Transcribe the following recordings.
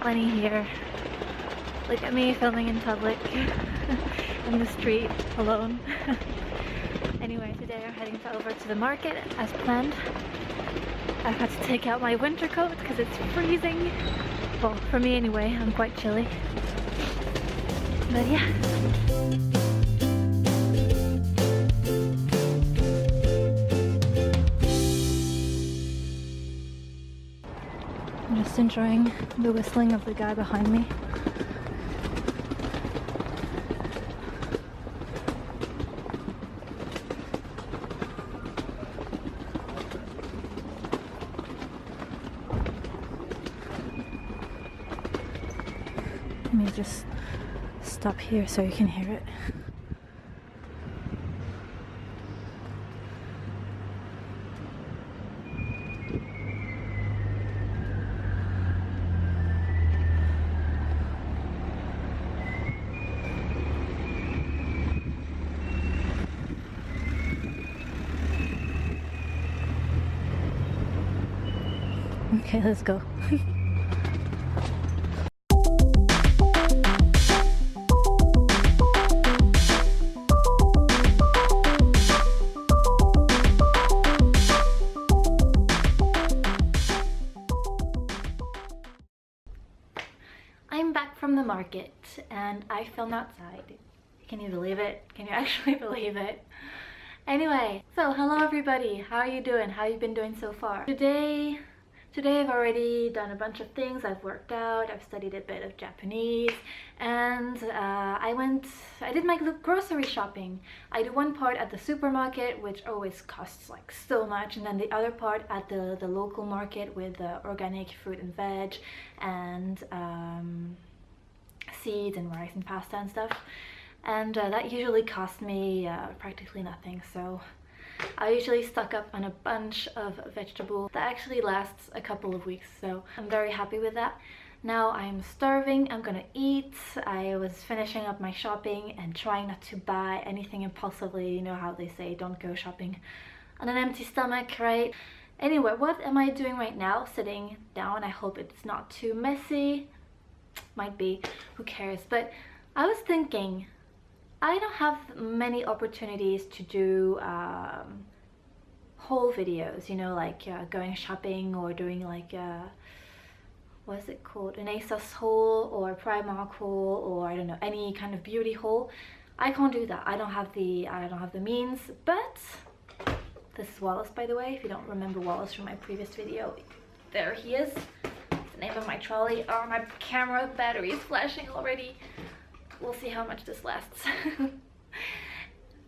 Lenni here. Look at me filming in public in the street alone. Anyway, today I'm heading over to the market as planned. I've had to take out my winter coat because it's freezing. Well, for me anyway, I'm quite chilly. But yeah. I'm just enjoying the whistling of the guy behind me. Let me just stop here so you can hear it. Okay, let's go. I'm back from the market and I filmed outside. Can you believe it? Can you actually believe it? Anyway, so hello everybody. How are you doing? How have you been doing so far? Today I've already done a bunch of things. I've worked out, I've studied a bit of Japanese, and I did my grocery shopping. I do one part at the supermarket, which always costs like so much, and then the other part at the local market with organic fruit and veg and seeds and rice and pasta and stuff. And that usually cost me practically nothing, so I usually stock up on a bunch of vegetables that actually lasts a couple of weeks, so I'm very happy with that. Now I'm starving, I'm gonna eat. I was finishing up my shopping and trying not to buy anything impulsively. You know how they say don't go shopping on an empty stomach, right? Anyway, what am I doing right now? Sitting down. I hope it's not too messy. Might be, who cares? But I was thinking, I don't have many opportunities to do haul videos, you know, like going shopping or doing like what is it called, an ASOS haul or Primark haul, or I don't know, any kind of beauty haul. I can't do that. I don't have the means. But this is Wallace, by the way, if you don't remember Wallace from my previous video. There he is. It's the name of my trolley. Oh, my camera battery is flashing already. We'll see how much this lasts.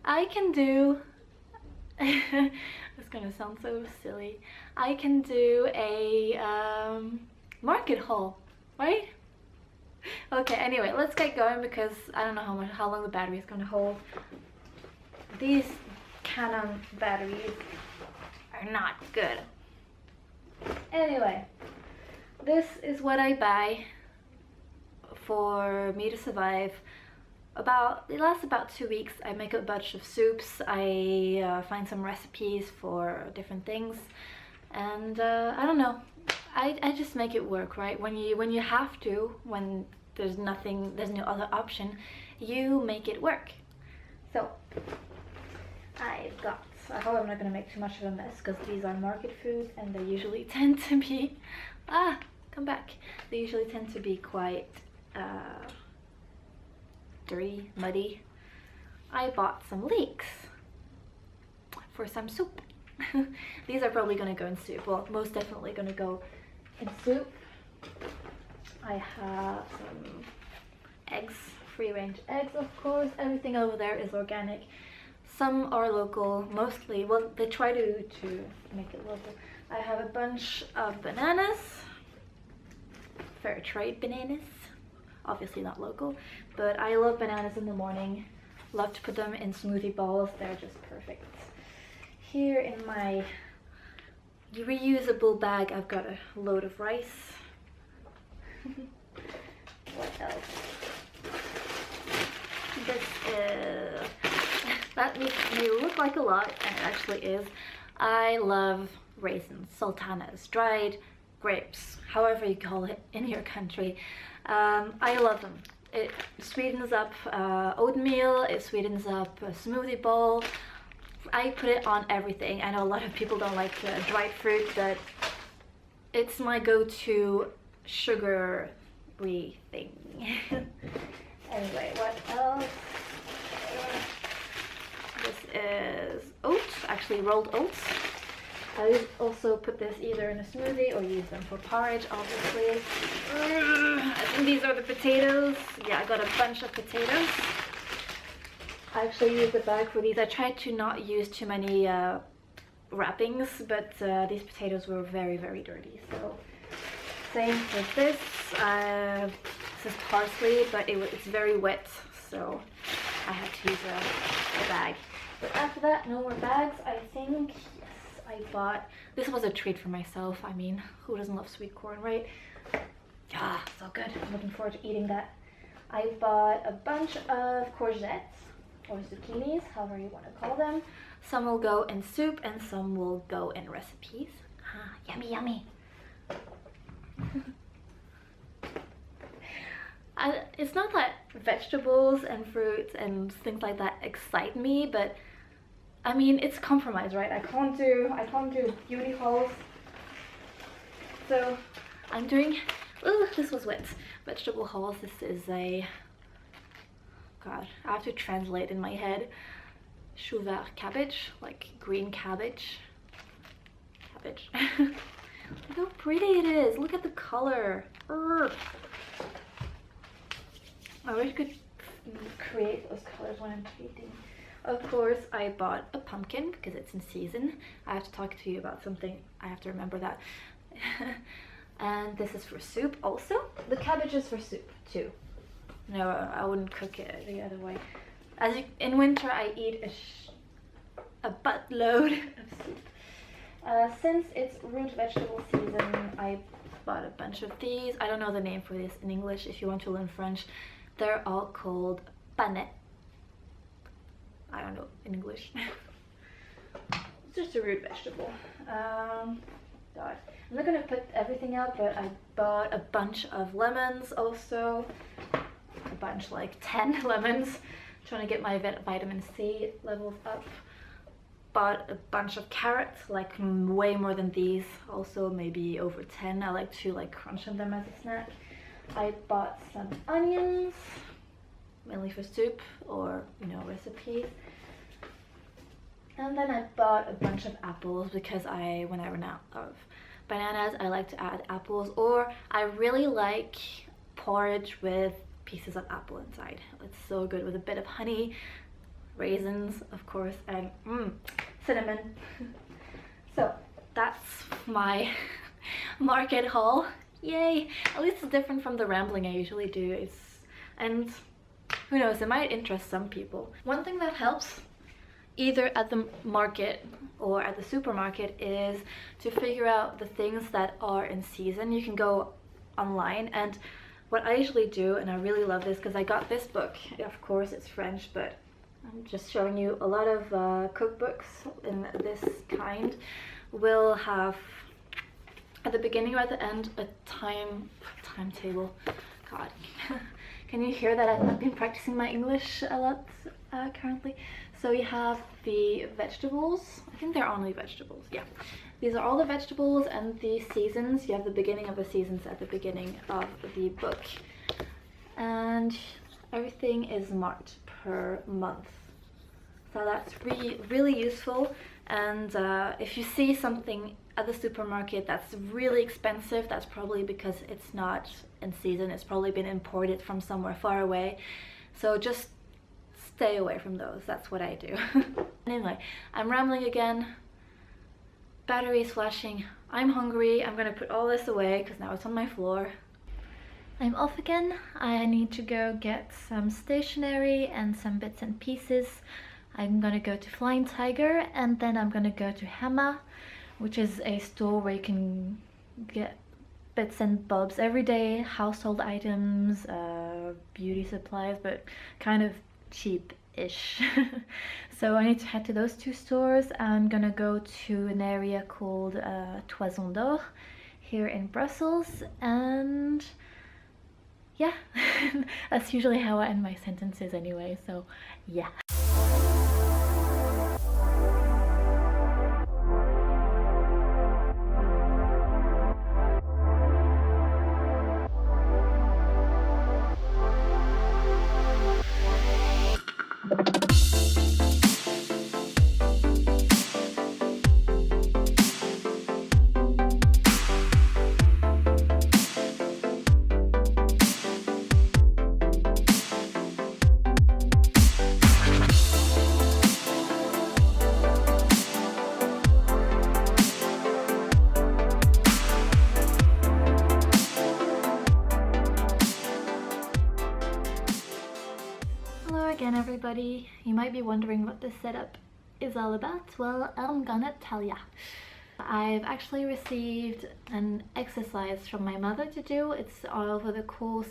I can do it's gonna sound so silly. I can do a market haul, right? Okay, anyway, let's get going because I don't know how long the battery is gonna hold. These Canon batteries are not good. Anyway, this is what I buy for me to survive. It lasts about 2 weeks. I make a bunch of soups. I find some recipes for different things, and I don't know. I just make it work, right? When you have to, when there's no other option, you make it work. So I hope I'm not gonna make too much of a mess because these are market foods and they usually tend to be come back. They usually tend to be quite dirty, muddy. I bought some leeks for some soup. These are probably gonna go in soup. Well, most definitely gonna go in soup. I have some eggs, free-range eggs, of course. Everything over there is organic. Some are local, mostly. Well, they try to make it local. I have a bunch of bananas, fair trade bananas. Obviously not local, but I love bananas in the morning. Love to put them in smoothie bowls. They're just perfect. Here in my reusable bag, I've got a load of rice. What else? This is... that may look like a lot, and it actually is. I love raisins, sultanas, dried grapes, however you call it in your country. I love them. It sweetens up oatmeal, it sweetens up a smoothie bowl. I put it on everything. I know a lot of people don't like dried fruit, but it's my go-to sugary thing. Anyway, what else? This is oats, actually rolled oats. I also put this either in a smoothie or use them for porridge, obviously. I think these are the potatoes. Yeah, I got a bunch of potatoes. I actually used the bag for these. I tried to not use too many wrappings, but these potatoes were very, very dirty. So same with this. This is parsley, but it's very wet, so I had to use a bag. But after that, no more bags. I think, yes, I bought, this was a treat for myself. I mean, who doesn't love sweet corn, right? Yeah, so good. I'm looking forward to eating that. I bought a bunch of courgettes, or zucchinis, however you want to call them. Some will go in soup and some will go in recipes. Ah, yummy, yummy. It's not that vegetables and fruits and things like that excite me, but I mean, it's compromise, right? I can't do beauty hauls. So I'm doing, oh, this was wet. Vegetable hauls. This is a, God, I have to translate in my head. Chou vert cabbage, like green cabbage. Cabbage. Look how pretty it is. Look at the color. Urgh. I wish I could create those colors when I'm painting. Of course, I bought a pumpkin because it's in season. I have to talk to you about something. I have to remember that. And this is for soup also. The cabbage is for soup too. No, I wouldn't cook it the other way. In winter, I eat a buttload of soup. Since it's root vegetable season, I bought a bunch of these. I don't know the name for this in English. If you want to learn French, they're all called panais. I don't know in English. It's just a root vegetable. God, I'm not gonna put everything out, but I bought a bunch of lemons also. A bunch, like 10 lemons. Trying to get my vitamin C levels up. Bought a bunch of carrots, like way more than these, also maybe over 10. I like to like crunch on them as a snack. I bought some onions, mainly for soup or, you know, recipes. And then I bought a bunch of apples because when I run out of bananas, I like to add apples, or I really like porridge with pieces of apple inside. It's so good with a bit of honey, raisins, of course, and cinnamon. So that's my market haul. Yay! At least it's different from the rambling I usually do. And who knows, it might interest some people. One thing that helps either at the market or at the supermarket is to figure out the things that are in season. You can go online, and what I usually do, and I really love this because I got this book, of course it's French, but I'm just showing you a lot of cookbooks in this kind will have at the beginning or at the end a timetable. God, can you hear that? I've been practicing my English a lot currently. So you have the vegetables. I think they're only vegetables. Yeah, these are all the vegetables and the seasons. You have the beginning of the seasons at the beginning of the book, and everything is marked per month. So that's really useful. And if you see something at the supermarket that's really expensive, that's probably because it's not in season. It's probably been imported from somewhere far away. So just stay away from those. That's what I do. Anyway, I'm rambling again. Battery's flashing. I'm hungry. I'm gonna put all this away because now it's on my floor. I'm off again. I need to go get some stationery and some bits and pieces. I'm gonna go to Flying Tiger, and then I'm gonna go to Hamma, which is a store where you can get bits and bobs, everyday household items, beauty supplies, but kind of cheap-ish. So I need to head to those two stores. I'm gonna go to an area called Toison d'Or here in Brussels, and yeah, that's usually how I end my sentences anyway, so yeah. Again, everybody, you might be wondering what this setup is all about. Well, I'm gonna tell ya. I've actually received an exercise from my mother to do. It's over the course,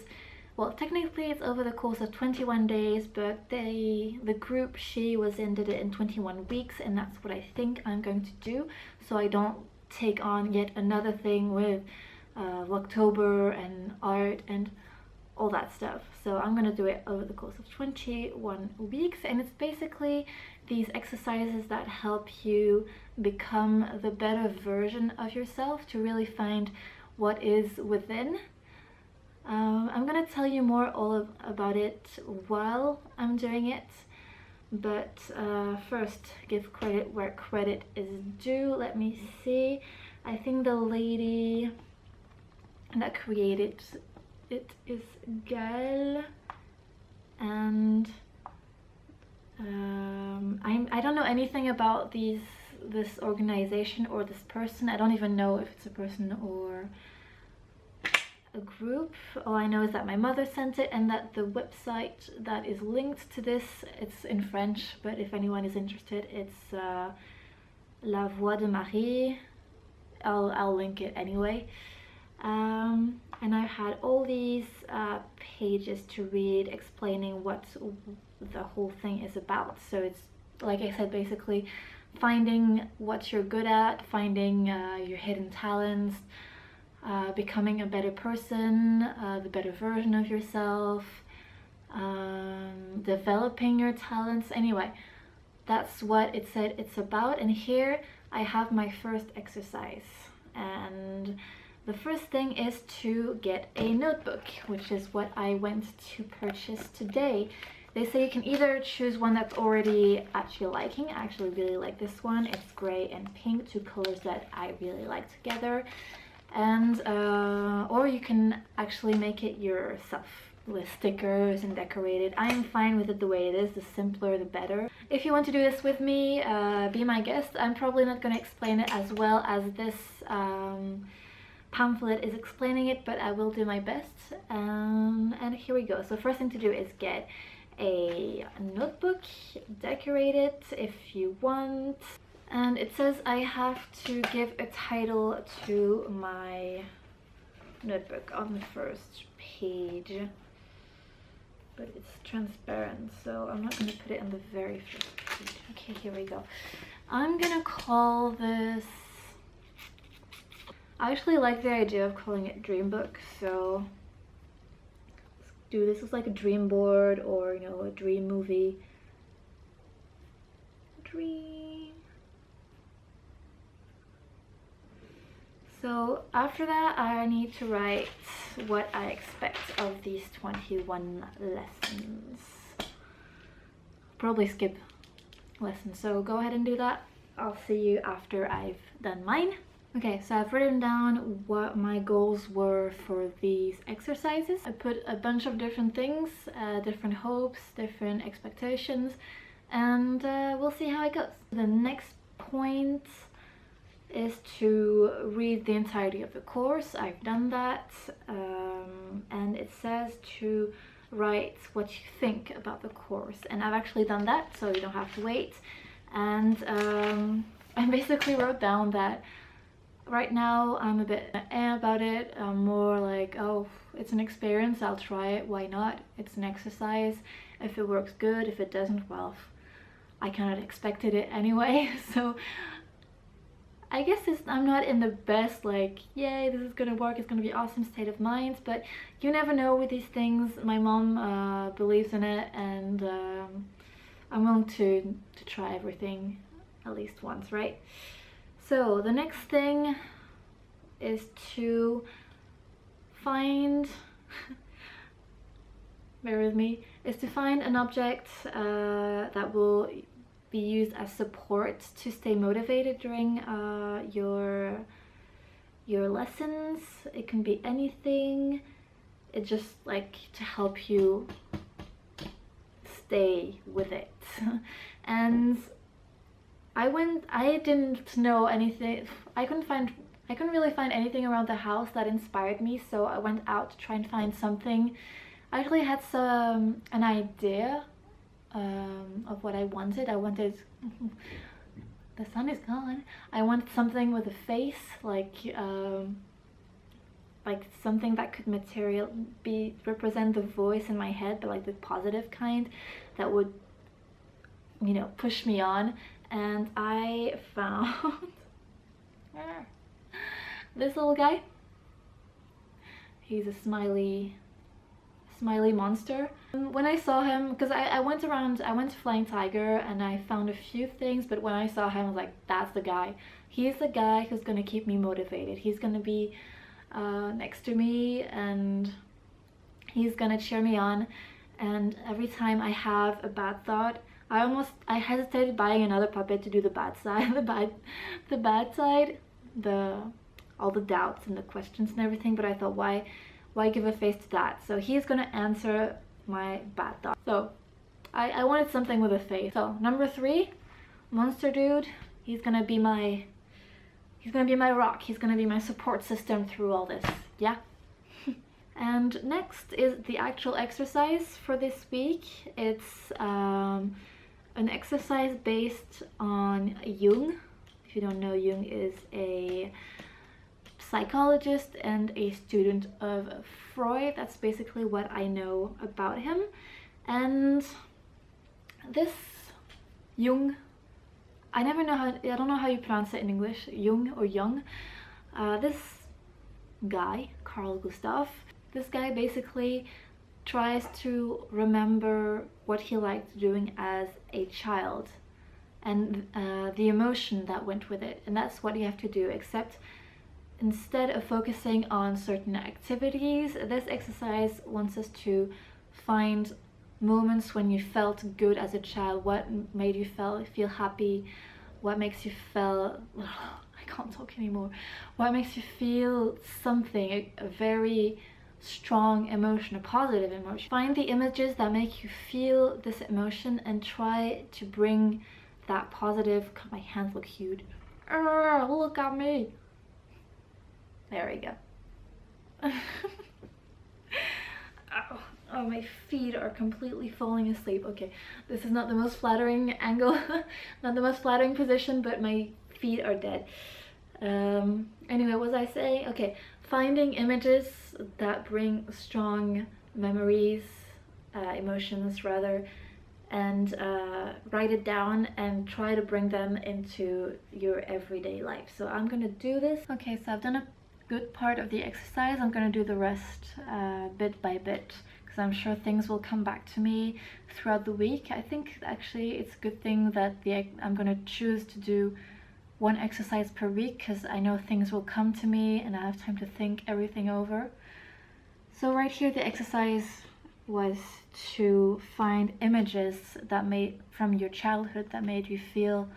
well, technically it's over the course of 21 days, but the group she was in did it in 21 weeks, and that's what I think I'm going to do, so I don't take on yet another thing with Vlogtober and art and all that stuff. So I'm gonna do it over the course of 21 weeks, and it's basically these exercises that help you become the better version of yourself, to really find what is within. I'm gonna tell you more about it while I'm doing it, but first, give credit where credit is due. Let me see. I think the lady that created it is Gael, and I don't know anything about this organization or this person. I don't even know if it's a person or a group. All I know is that my mother sent it, and that the website that is linked to this, it's in French, but if anyone is interested, it's La Voix de Marie. I'll link it anyway. And I had all these pages to read explaining what the whole thing is about. So it's, like I said, basically finding what you're good at, finding your hidden talents, becoming a better person, the better version of yourself, developing your talents. Anyway, that's what it said it's about. And here I have my first exercise, and the first thing is to get a notebook, which is what I went to purchase today. They say you can either choose one that's already at your liking. I actually really like this one. It's gray and pink, two colors that I really like together. And or you can actually make it yourself with stickers and decorate it. I am fine with it the way it is. The simpler the better. If you want to do this with me, be my guest. I'm probably not going to explain it as well as this pamphlet is explaining it, but I will do my best. And here we go. So first thing to do is get a notebook, decorate it if you want, and it says I have to give a title to my notebook on the first page, but it's transparent, so I'm not going to put it on the very first page. Okay, here we go. I'm gonna call this, I actually like the idea of calling it dream book, so let's do this as like a dream board, or you know, a dream movie. Dream. So after that, I need to write what I expect of these 21 lessons. Probably skip lessons, so go ahead and do that. I'll see you after I've done mine. Okay, so I've written down what my goals were for these exercises. I put a bunch of different things, different hopes, different expectations, and we'll see how it goes. The next point is to read the entirety of the course. I've done that, and it says to write what you think about the course, and I've actually done that, so you don't have to wait. And I basically wrote down that right now I'm a bit about it. I'm more like, oh, it's an experience, I'll try it, why not? It's an exercise. If it works, good. If it doesn't, well, I kind of expected it anyway. So I guess I'm not in the best, like, yay, this is gonna work, it's gonna be awesome state of mind, but you never know with these things. My mom believes in it, and I'm willing to try everything at least once, right? So the next thing is to find bear with me, is to find an object that will be used as support to stay motivated during your lessons. It can be anything. It's just like to help you stay with it. And I didn't know anything. I couldn't really find anything around the house that inspired me, so I went out to try and find something. I actually had an idea of what I wanted. The sun is gone. I wanted something with a face, like something that could represent the voice in my head, but like the positive kind that would, you know, push me on. And I found this little guy. He's a smiley monster. When I saw him, because I went to Flying Tiger and I found a few things, but when I saw him I was like, that's the guy. He's the guy who's gonna keep me motivated. He's gonna be next to me and he's gonna cheer me on. And every time I have a bad thought, I hesitated buying another puppet to do the bad side, the bad side, all the doubts and the questions and everything, but I thought, why give a face to that? So he's gonna answer my bad thoughts. So I wanted something with a face. So number 3, monster dude. He's gonna be my rock. He's gonna be my support system through all this. Yeah. And next is the actual exercise for this week. It's an exercise based on Jung. If you don't know, Jung is a psychologist and a student of Freud. That's basically what I know about him. And this Jung, I don't know how you pronounce it in English, Jung or Jung. This guy, Carl Gustav, this guy basically tries to remember what he liked doing as a child and the emotion that went with it. And that's what you have to do, except instead of focusing on certain activities, this exercise wants us to find moments when you felt good as a child. What made you feel happy? What makes you feel I can't talk anymore. What makes you feel something, a very strong emotion, a positive emotion. Find the images that make you feel this emotion and try to bring that positive. God, my hands look huge. Look at me. There we go. Oh, my feet are completely falling asleep. Okay, this is not the most flattering angle, not the most flattering position, but my feet are dead. Anyway, what was I saying? Okay, finding images that bring strong memories, emotions rather, and write it down and try to bring them into your everyday life. So I'm gonna do this. Okay, so I've done a good part of the exercise. I'm gonna do the rest bit by bit, because I'm sure things will come back to me throughout the week. I think actually it's a good thing that I'm gonna choose to do one exercise per week, because I know things will come to me and I have time to think everything over. So right here the exercise was to find images that from your childhood that made you feel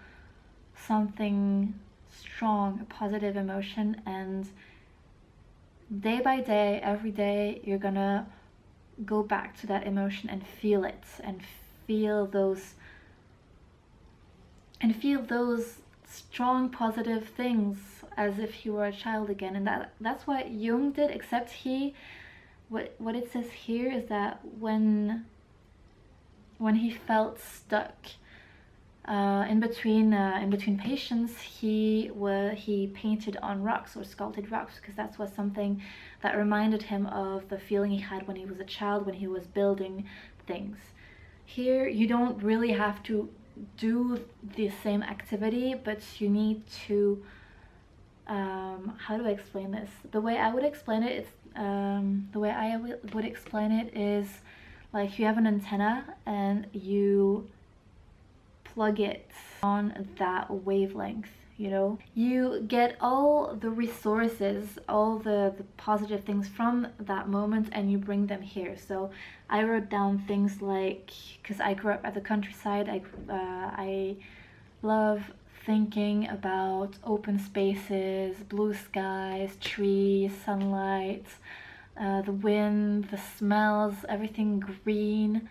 something strong, a positive emotion, and day by day, every day, you're gonna go back to that emotion and feel it, and feel those strong positive things as if you were a child again. And that's what Jung did, except what it says here is that when he felt stuck in between patients, he painted on rocks or sculpted rocks, because that was something that reminded him of the feeling he had when he was a child, when he was building things. Here you don't really have to do the same activity, but you need to how do I explain this? The way I would explain it, would explain it is like you have an antenna and you plug it on that wavelength, you know? You get all the resources, all the positive things from that moment, and you bring them here. So I wrote down things like, because I grew up at the countryside, I love thinking about open spaces, blue skies, trees, sunlight, the wind, the smells, everything green.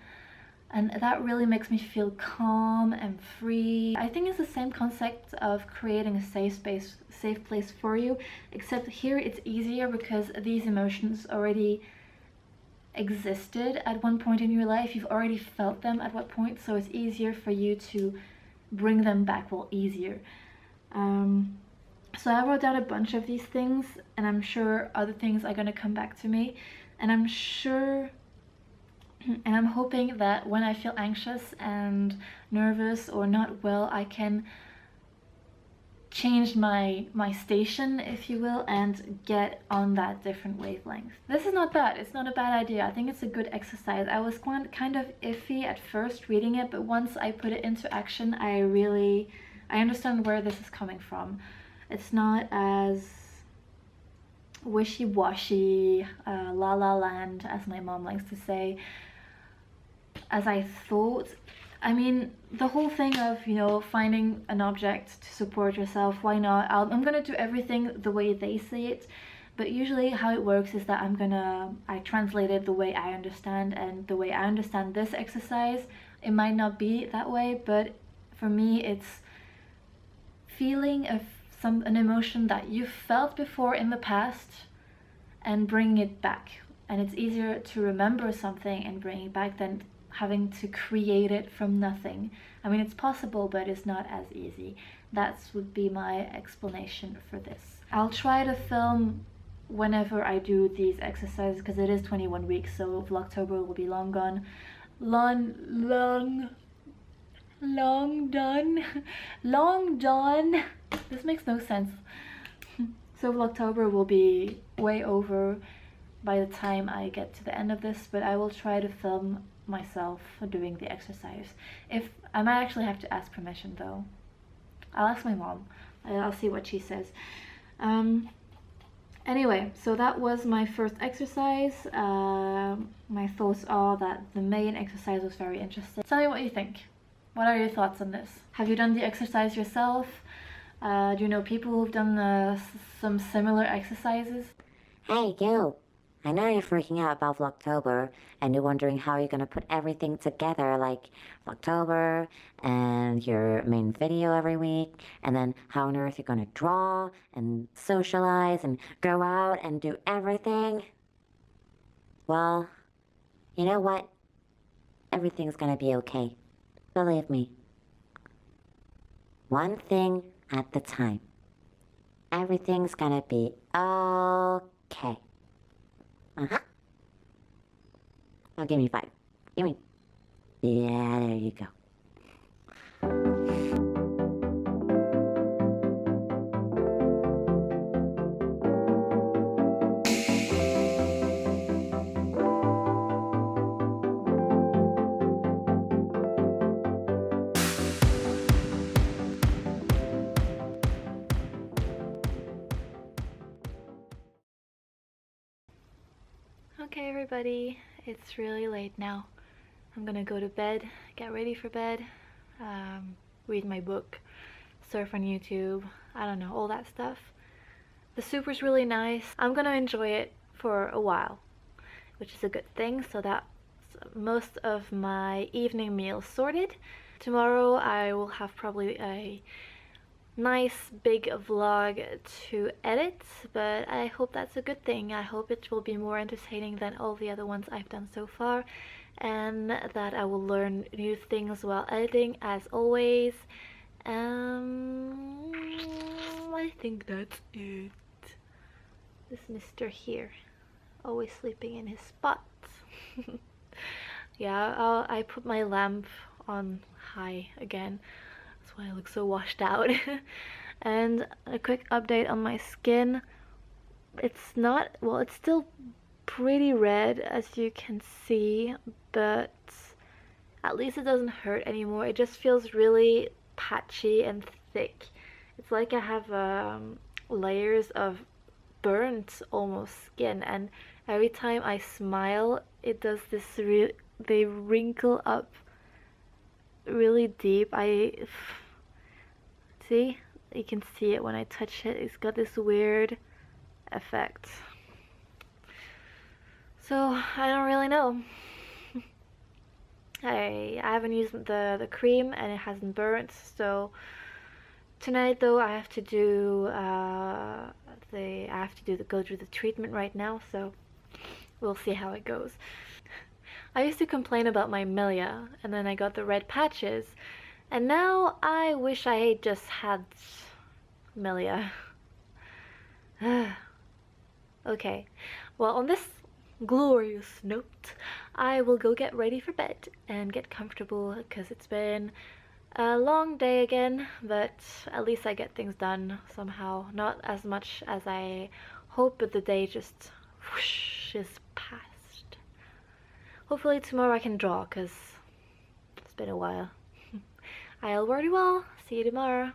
And that really makes me feel calm and free. I think it's the same concept of creating a safe place for you, except here it's easier because these emotions already existed at one point in your life. You've already felt them at what point, so it's easier for you to bring them back. Well, easier. So I wrote down a bunch of these things, and I'm sure other things are gonna come back to me, and I'm sure and I'm hoping that when I feel anxious and nervous or not well, I can change my station, if you will, and get on that different wavelength. This is not bad. It's not a bad idea. I think it's a good exercise. I was kind of iffy at first reading it, but once I put it into action, I understand where this is coming from. It's not as wishy-washy, la la land, as my mom likes to say, as I thought. I mean, the whole thing of, you know, finding an object to support yourself, why not? I'm gonna do everything the way they say it, but usually how it works is that I translate it the way I understand, and the way I understand this exercise, it might not be that way, but for me it's feeling an emotion that you've felt before in the past and bringing it back. And it's easier to remember something and bring it back than having to create it from nothing. I mean, it's possible, but it's not as easy. That would be my explanation for this. I'll try to film whenever I do these exercises, because it is 21 weeks, so Vlogtober will be long gone. Long done. This makes no sense. So Vlogtober will be way over by the time I get to the end of this, but I will try to film myself doing the exercise. If I might actually have to ask permission though. I'll ask my mom. I'll see what she says. Anyway, so that was my first exercise. My thoughts are that the main exercise was very interesting. Tell me what you think. What are your thoughts on this? Have you done the exercise yourself? Do you know people who've done some similar exercises? Hey, you! I know you're freaking out about Vlogtober, and you're wondering how you're gonna put everything together, like Vlogtober, and your main video every week, and then how on earth you're gonna draw, and socialize, and go out, and do everything. Well, you know what? Everything's gonna be okay. Believe me. One thing at a time. Everything's gonna be okay. Uh-huh. Oh, give me 5. Give me. Yeah, there you go. Okay everybody, it's really late now. I'm gonna go to bed, get ready for bed, read my book, surf on YouTube, I don't know, all that stuff. The soup was really nice. I'm gonna enjoy it for a while, which is a good thing, so that's most of my evening meal sorted. Tomorrow I will have probably a nice big vlog to edit, but I hope that's a good thing. I hope it will be more entertaining than all the other ones I've done so far, and that I will learn new things while editing, as always. I think that's it. This Mr. here, always sleeping in his spot. Yeah, I put my lamp on high again. That's why I look so washed out. And a quick update on my skin. It's not, well, it's still pretty red as you can see, but at least it doesn't hurt anymore. It just feels really patchy and thick. It's like I have layers of burnt almost skin, and every time I smile it does this they wrinkle up really deep. I see, you can see it when I touch it. It's got this weird effect. So I don't really know. I haven't used the cream and it hasn't burnt, so tonight though I have to do go through the treatment right now, so we'll see how it goes. I used to complain about my milia and then I got the red patches, and now I wish I just had milia. Okay, well, on this glorious note, I will go get ready for bed and get comfortable because it's been a long day again, but at least I get things done somehow. Not as much as I hope, but the day just whoosh is past. Hopefully tomorrow I can draw because it's been a while. I'll very well. See you tomorrow.